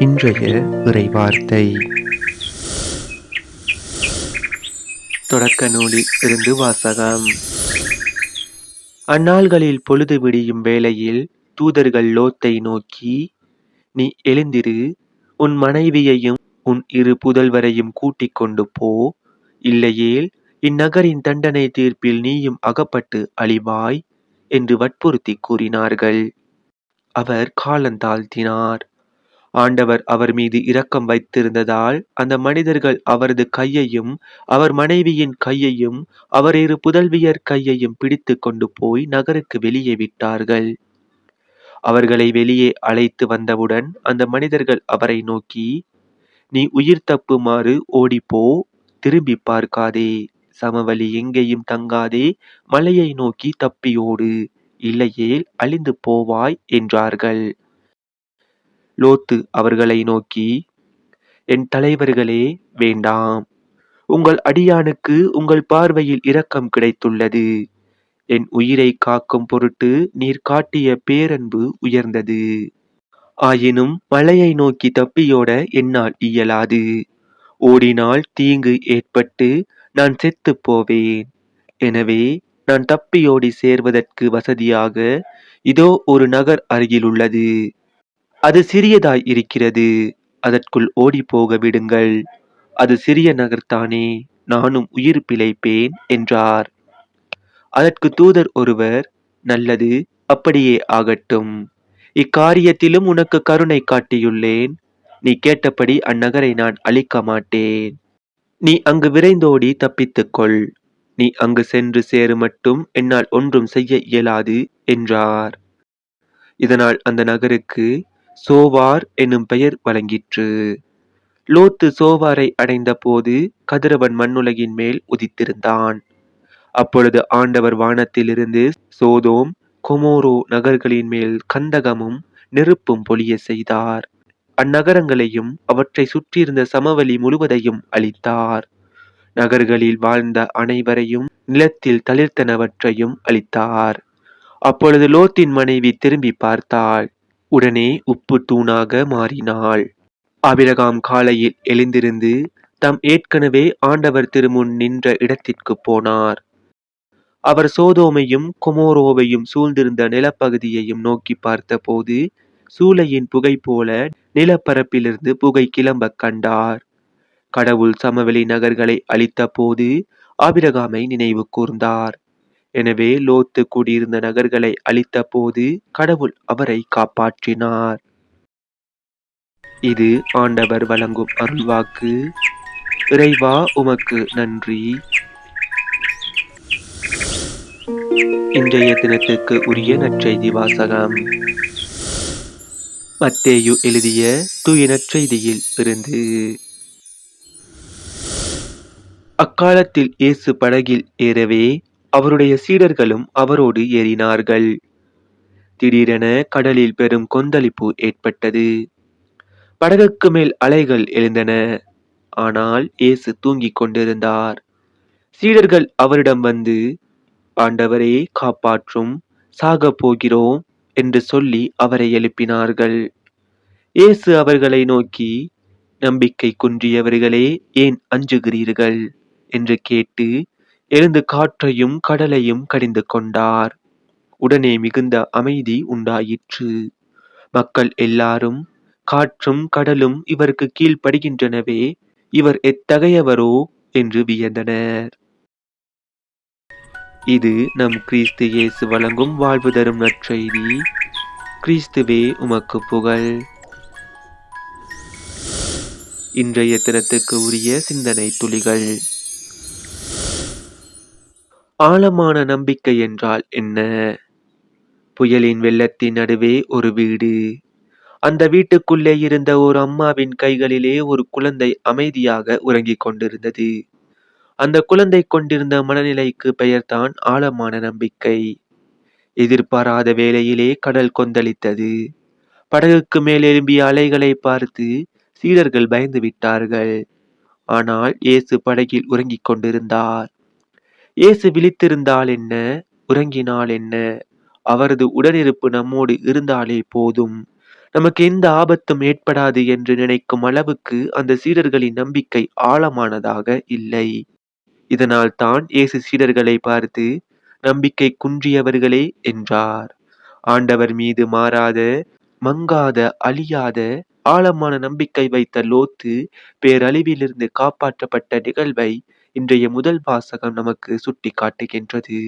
இன்றைய இறைவார்த்தை தொடக்க நூலில் இருந்து வாசகம். அந்நாள்களில் பொழுது விடியும் வேளையில் தூதர்கள் லோத்தை நோக்கி, நீ எழுந்திரு, உன் மனைவியையும் உன் 2 புதல்வரையும் கூட்டிக் கொண்டு போ, இல்லையேல் இந்நகரின் தண்டனை தீர்ப்பில் நீயும் அகப்பட்டு அழிவாய் என்று வற்புறுத்தி கூறினார்கள். அவர் காலந்தாழ்த்தினார். ஆண்டவர் அவர் மீது இரக்கம் வைத்திருந்ததால் அந்த மனிதர்கள் அவரது கையையும் அவர் மனைவியின் கையையும் அவர் 2 புதல்வியர் கையையும் பிடித்து கொண்டு போய் நகருக்கு வெளியே விட்டார்கள். அவர்களை வெளியே அழைத்து வந்தவுடன் அந்த மனிதர்கள் அவரை நோக்கி, நீ உயிர் தப்புமாறு ஓடிப்போ, திரும்பி பார்க்காதே, சமவெளி எங்கேயும் தங்காதே, மலையை நோக்கி தப்பியோடு, இல்லையேல் அழிந்து போவாய் என்றார்கள். லோத்து அவர்களை நோக்கி, என் தலைவர்களே, வேண்டாம், உங்கள் அடியானுக்கு உங்கள் பார்வையில் இரக்கம் கிடைத்துள்ளது. என் உயிரை காக்கும் பொருட்டு நீர் காட்டிய பேரன்பு உயர்ந்தது. ஆயினும் மலையை நோக்கி தப்பியோட என்னால் இயலாது. ஓடினால் தீங்கு ஏற்பட்டு நான் செத்துப் போவேன். எனவே நான் தப்பியோடி சேர்வதற்கு வசதியாக இதோ ஒரு நகர் அருகிலுள்ளது. அது சிறியதாய் இருக்கிறது. அதற்குள் ஓடிப்போக விடுங்கள். அது சிறிய நகர்தானே, நானும் உயிர் பிழைப்பேன் என்றார். அதற்கு தூதர் ஒருவர், நல்லது, அப்படியே ஆகட்டும். இக்காரியத்திலும் உனக்கு கருணை காட்டியுள்ளேன். நீ கேட்டபடி அந்நகரை நான் அழிக்க மாட்டேன். நீ அங்கு விரைந்தோடி தப்பித்துக்கொள். நீ அங்கு சென்று சேரு மட்டும் என்னால் ஒன்றும் செய்ய இயலாது என்றார். இதனால் அந்த நகருக்கு சோவார் என்னும் பெயர் வழங்கிற்று. லோத்து சோவாரை அடைந்த போது கதிரவன் மண்ணுலகின் மேல் உதித்திருந்தான். அப்பொழுது ஆண்டவர் வானத்திலிருந்து சோதோம் கொமோரோ நகர்களின் மேல் கந்தகமும் நெருப்பும் பொழிய செய்தார். அந்நகரங்களையும் அவற்றை சுற்றியிருந்த சமவெளி முழுவதையும் அழித்தார். நகர்களில் வாழ்ந்த அனைவரையும் நிலத்தில் தளிர்த்தனவற்றையும் அழித்தார். அப்பொழுது லோத்தின் மனைவி திரும்பி பார்த்தாள். உடனே உப்பு தூணாக மாறினாள். ஆபிரகாம் காலையில் எழுந்திருந்து தாம் ஏற்கனவே ஆண்டவர் திருமுன் நின்ற இடத்திற்கு போனார். அவர் சோதோமையும் கொமோரோவையும் சூழ்ந்திருந்த நிலப்பகுதியையும் நோக்கி பார்த்தபோது சூளையின் புகை போல நிலப்பரப்பிலிருந்து புகை கிளம்ப கண்டார். கடவுள் சமவெளி நகர்களை அழித்த போது ஆபிரகாமை நினைவு கூர்ந்தார். எனவே லோத்து கூடியிருந்த நகர்களை அழித்த போது கடவுள் அவரை காப்பாற்றினார். இது ஆண்டவர் வழங்கும் அருள்வாக்கு. இறைவா, உமக்கு நன்றி. இன்றைய தினத்துக்கு உரிய நற்செய்தி வாசகம். மத்தேயு எழுதிய தூய நற்செய்தியில் இருந்து. அக்காலத்தில் இயேசு படகில் ஏறவே அவருடைய சீடர்களும் அவரோடு ஏறினார்கள். திடீரென கடலில் பெரும் கொந்தளிப்பு ஏற்பட்டது. படகுக்கு மேல் அலைகள் எழுந்தன. ஆனால் இயேசு தூங்கிக் கொண்டிருந்தார். சீடர்கள் அவரிடம் வந்து, ஆண்டவரே, காப்பாற்றும், சாகப் போகிறோம் என்று சொல்லி அவரை எழுப்பினார்கள். இயேசு அவர்களை நோக்கி, நம்பிக்கை குன்றியவர்களே, ஏன் அஞ்சுகிறீர்கள் என்று கேட்டு எழுந்து காற்றையும் கடலையும் கடிந்து கொண்டார். உடனே மிகுந்த அமைதி உண்டாயிற்று. மக்கள் எல்லாரும், காற்றும் கடலும் இவருக்கு கீழ்ப்படுகின்றனவே, இவர் எத்தகையவரோ என்று வியந்தனர். இது நம் கிறிஸ்து இயேசு வழங்கும் வாழ்வு தரும் நற்செய்தி. கிறிஸ்துவே, உமக்கு புகழ். இன்றைய தினத்துக்கு உரிய சிந்தனை துளிகள். ஆழமான நம்பிக்கை என்றால் என்ன? புயலின் வெள்ளத்தின் நடுவே ஒரு வீடு. அந்த வீட்டுக்குள்ளே இருந்த ஒரு அம்மாவின் கைகளிலே ஒரு குழந்தை அமைதியாக உறங்கிக் கொண்டிருந்தது. அந்த குழந்தை கொண்டிருந்த மனநிலைக்கு பெயர்தான் ஆழமான நம்பிக்கை. எதிர்பாராத வேளையிலே கடல் கொந்தளித்தது. படகுக்கு மேல் எழும்பிய அலைகளை பார்த்து சீடர்கள் பயந்து விட்டார்கள். ஆனால் இயேசு படகில் உறங்கிக் கொண்டிருந்தார். இயேசு விழித்திருந்தால் என்ன, உறங்கினால் என்ன, அவரது உடனிருப்பு நம்மோடு இருந்தாலே போதும். நமக்கு எந்த ஆபத்தும் ஏற்படாது என்று நினைக்கும் அளவுக்கு அந்த சீடர்களின் நம்பிக்கை ஆழமானதாக இல்லை. இதனால் தான் இயேசு சீடர்களை பார்த்து நம்பிக்கை குன்றியவர்களே என்றார். ஆண்டவர் மீது மாறாத, மங்காத, அழியாத ஆழமான நம்பிக்கை வைத்த லோத்து பேரழிவிலிருந்து காப்பாற்றப்பட்ட நிகழ்வை இன்றைய முதல் வாசகம் நமக்கு சுட்டிக்காட்டுகின்றது.